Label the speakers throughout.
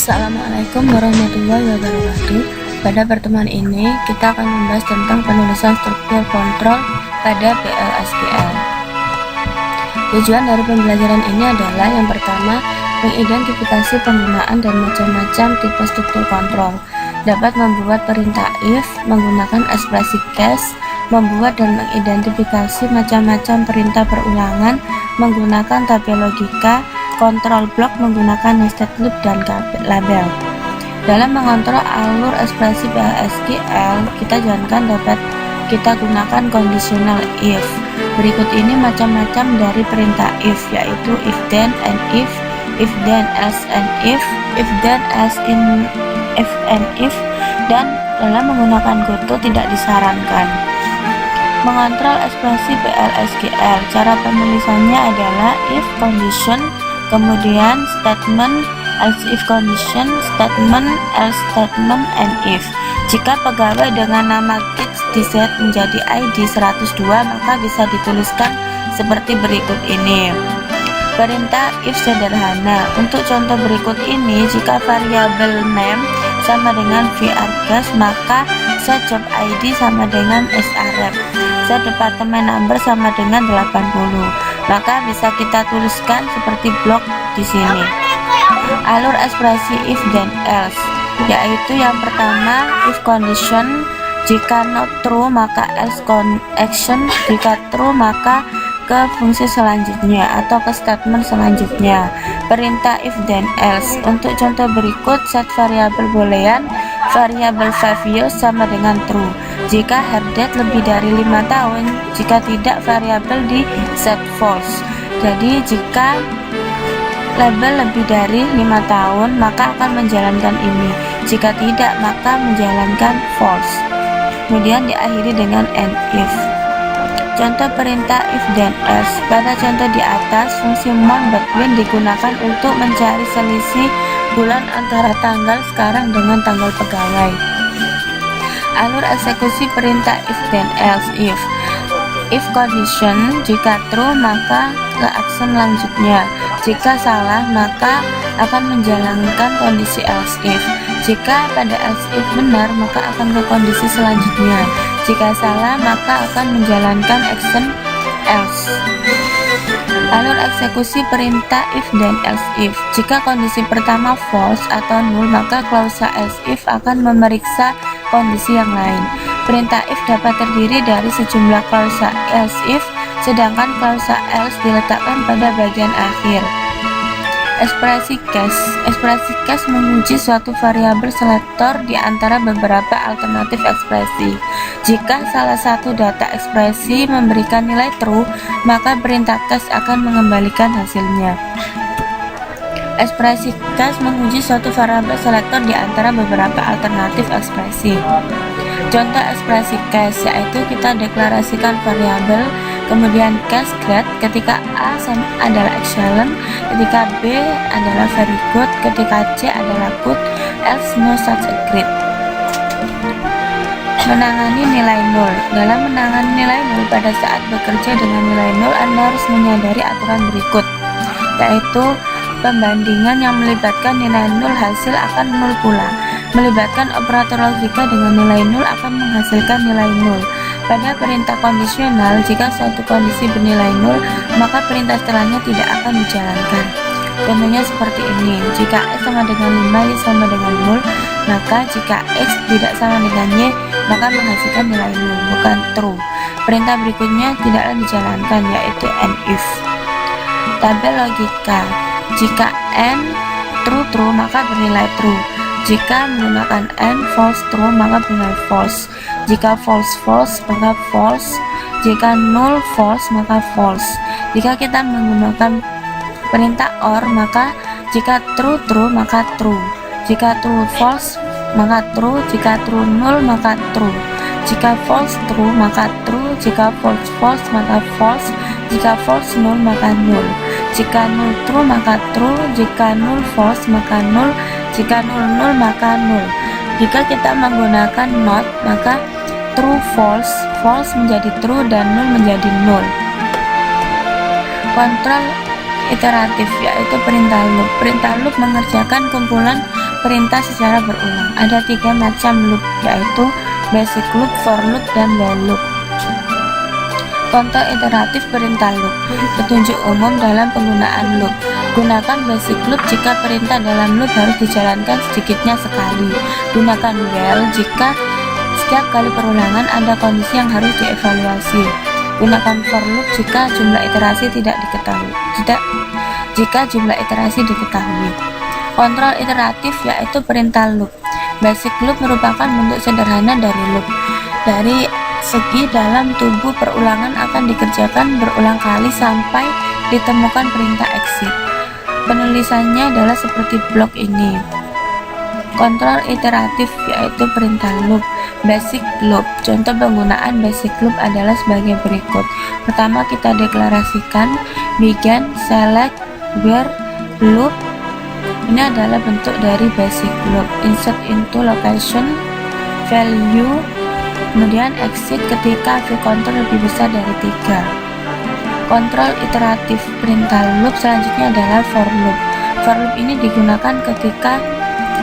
Speaker 1: Assalamualaikum warahmatullahi wabarakatuh. Pada pertemuan ini kita akan membahas tentang penulisan struktur kontrol pada PLSQL. Tujuan dari pembelajaran ini adalah yang pertama, mengidentifikasi penggunaan dan macam-macam tipe struktur kontrol, dapat membuat perintah if menggunakan ekspresi case, membuat dan mengidentifikasi macam-macam perintah perulangan menggunakan tabel logika, kontrol blok menggunakan nested loop dan label. Dalam mengontrol alur ekspresi PLSQL, kita dapat kita gunakan conditional if. Berikut ini macam-macam dari perintah if, yaitu if then and if then else and if then else in if and if, dan dalam menggunakan goto tidak disarankan. Mengontrol ekspresi PLSQL, cara penulisannya adalah if condition, kemudian statement, else if condition, statement, else statement, and if. Jika pegawai dengan nama kids diset menjadi ID 102, maka bisa dituliskan seperti berikut ini. Perintah if sederhana. Untuk contoh berikut ini, jika variabel name sama dengan vrgas, maka set job ID sama dengan sref, set department number sama dengan 80. Maka bisa kita tuliskan seperti blok di sini. Alur ekspresi if then else, yaitu yang pertama if condition, jika not true maka else action, jika true maka ke fungsi selanjutnya atau ke statement selanjutnya. Perintah if then else. Untuk contoh berikut, set variabel boolean variabel 5 years sama dengan true jika herdate lebih dari 5 tahun, jika tidak variabel di set false. Jadi jika label lebih dari 5 tahun maka akan menjalankan ini, jika tidak maka menjalankan false. Kemudian diakhiri dengan and if. Contoh perintah if then else. Pada contoh di atas, fungsi mount between digunakan untuk mencari selisih bulan antara tanggal sekarang dengan tanggal pegawai. Alur eksekusi perintah if then else if. If condition, jika true maka ke action lanjutnya, jika salah maka akan menjalankan kondisi else if. Jika pada else if benar maka akan ke kondisi selanjutnya, jika salah maka akan menjalankan action else. Alur eksekusi perintah if then else if. Jika kondisi pertama false atau null maka klausa else if akan memeriksa kondisi yang lain. Perintah if dapat terdiri dari sejumlah klausa else if, sedangkan klausa else diletakkan pada bagian akhir. Ekspresi case menguji suatu variabel selektor di antara beberapa alternatif ekspresi. Jika salah satu data ekspresi memberikan nilai true, maka perintah case akan mengembalikan hasilnya. Ekspresi case menguji suatu variabel selektor di antara beberapa alternatif ekspresi. Contoh ekspresi case yaitu kita deklarasikan variabel, kemudian case grade ketika A adalah excellent, ketika B adalah very good, ketika C adalah good, else no such a grade. Menangani nilai nol. Dalam menangani nilai nol pada saat bekerja dengan nilai nol, Anda harus menyadari aturan berikut, yaitu pembandingan yang melibatkan nilai nol hasil akan nol pula. Melibatkan operator logika dengan nilai nol akan menghasilkan nilai nol. Pada perintah kondisional, jika suatu kondisi bernilai nol, maka perintah setelahnya tidak akan dijalankan. Contohnya seperti ini, jika X sama dengan 5, Y sama dengan 0, maka jika X tidak sama dengan Y, maka menghasilkan nilai nol, bukan true. Perintah berikutnya tidaklah dijalankan, yaitu and if. Tabel logika, jika n true maka bernilai true. Jika menggunakan and false true maka bernilai false. Jika false maka false. Jika null false maka false. Jika kita menggunakan perintah or maka jika true maka true. Jika true false maka true. Jika true null maka true. Jika false true maka true. Jika false maka false. Jika false null maka null. Jika null true maka true. Jika null false maka null. Jika null maka null. Jika kita menggunakan not maka true false menjadi true dan null menjadi null. Kontrol iteratif yaitu perintah loop. Perintah loop mengerjakan kumpulan perintah secara berulang. Ada 3 macam loop, yaitu basic loop, for loop, dan while loop. Contoh iteratif perintah loop. Petunjuk umum dalam penggunaan loop. Gunakan basic loop jika perintah dalam loop harus dijalankan sedikitnya sekali. Gunakan while jika setiap kali perulangan ada kondisi yang harus dievaluasi. Gunakan for loop jika jumlah iterasi jika jumlah iterasi diketahui. Kontrol iteratif yaitu perintah loop. Basic loop merupakan bentuk sederhana dari loop. Dari segi dalam tubuh perulangan akan dikerjakan berulang kali sampai ditemukan perintah exit. Penulisannya adalah seperti blok ini. Kontrol iteratif yaitu perintah loop. Basic loop. Contoh penggunaan basic loop adalah sebagai berikut. Pertama, kita deklarasikan begin, select, where, loop. Ini adalah bentuk dari basic loop. Insert into location, value, kemudian exit ketika view counter lebih besar dari 3. Kontrol iteratif perintah loop selanjutnya adalah for loop. For loop ini digunakan ketika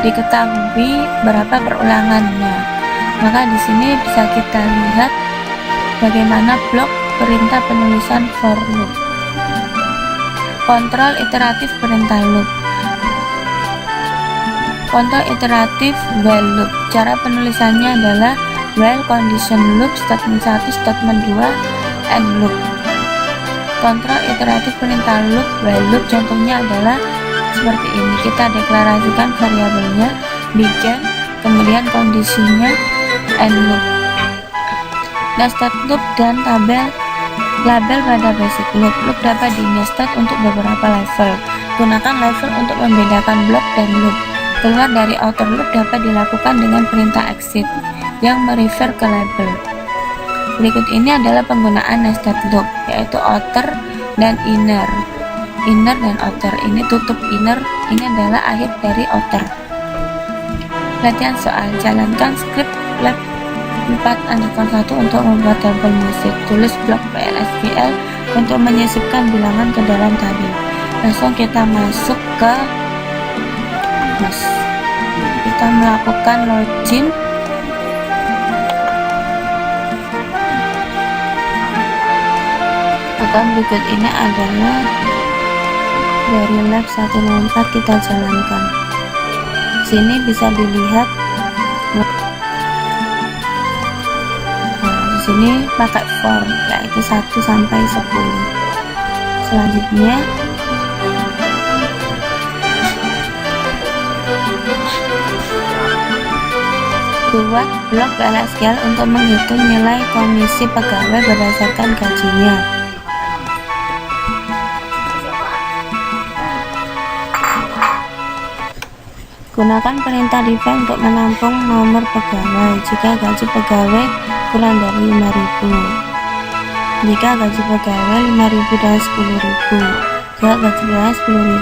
Speaker 1: diketahui berapa perulangannya. Maka di sini bisa kita lihat bagaimana blok perintah penulisan for loop. Kontrol iteratif perintah loop. Kontrol iteratif while loop. Cara penulisannya adalah while condition loop, statement 1, statement 2, and loop. Kontrol iteratif perintah loop, while loop contohnya adalah seperti ini. Kita deklarasikan variabelnya begin, kemudian kondisinya and loop. Nested loop dan label pada basic loop. Loop dapat di nested untuk beberapa level. Gunakan level untuk membedakan blok dan loop. Keluar dari outer loop dapat dilakukan dengan perintah exit yang merefer ke label. Berikut ini adalah penggunaan nested loop, yaitu outer dan inner. Inner dan outer, ini tutup inner, ini adalah akhir dari outer. Latihan soal, jalankan script lab 4_1 untuk membuat tabel musik. Tulis blok PLSQL untuk menyisipkan bilangan ke dalam tabel. Langsung kita masuk ke kita melakukan login. Maka berikut ini adalah dari lab 104 kita jalankan. Sini bisa dilihat. Di sini pakai for, yaitu 1 sampai 10. Selanjutnya buat blok PLSQL untuk menghitung nilai komisi pegawai berdasarkan gajinya. Gunakan perintah define untuk menampung nomor pegawai jika gaji pegawai kurang dari 5.000. Jika gaji pegawai 5.000 dan 10.000. Jika gaji pegawai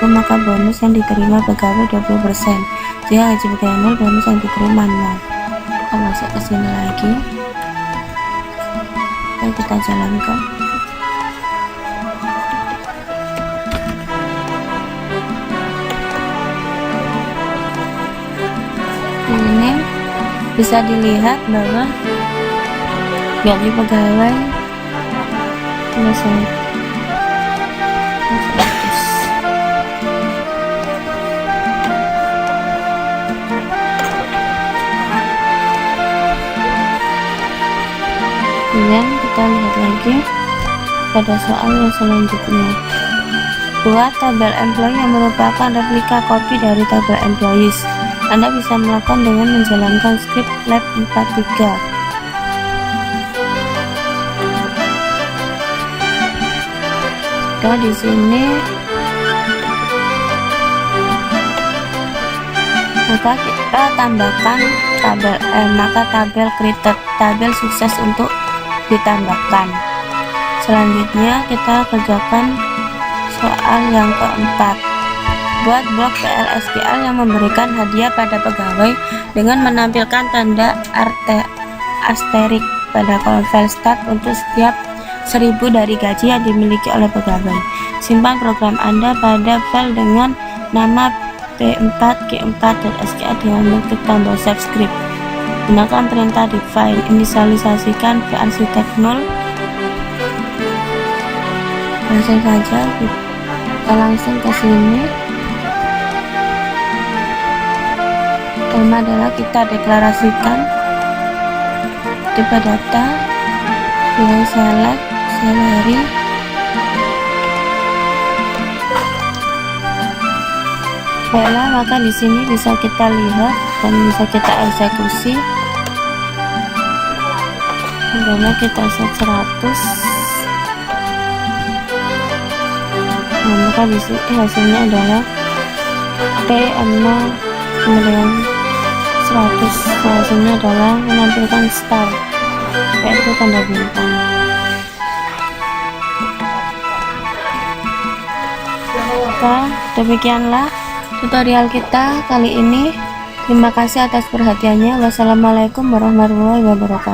Speaker 1: 10.000 maka bonus yang diterima pegawai 20%. Jika gaji pegawai 0, bonus yang diterima 0. Kita masuk ke sini lagi. Oke, kita jalankan. Ini bisa dilihat bahwa gaji pegawai selesai. Kemudian kita lihat lagi pada soal yang selanjutnya. Buat tabel employee yang merupakan replika kopi dari tabel employees. Anda bisa melakukan dengan menjalankan script lab 43. Di sini maka kita tambahkan tabel created, tabel sukses untuk ditambahkan. Selanjutnya kita kerjakan soal yang keempat. Buat blok PLSQL yang memberikan hadiah pada pegawai dengan menampilkan tanda asterik pada kolom file start untuk setiap 1.000 dari gaji yang dimiliki oleh pegawai. Simpan program Anda pada file dengan nama P4, G4, dan SKA dengan mengklik tombol subscribe. Gunakan perintah define, inisialisasikan varsitek 0. Langsung saja kita langsung ke sini. Pertama adalah kita deklarasikan tipe data, pilih select, salary, baiklah, maka di sini bisa kita lihat dan bisa kita eksekusi. Pertama kita set 100. Nah, maka di sini hasilnya adalah P0 kemudian 100. Hasilnya adalah menampilkan star, yaitu tanda bintang. Maka demikianlah tutorial kita kali ini. Terima kasih atas perhatiannya. Wassalamualaikum warahmatullahi wabarakatuh.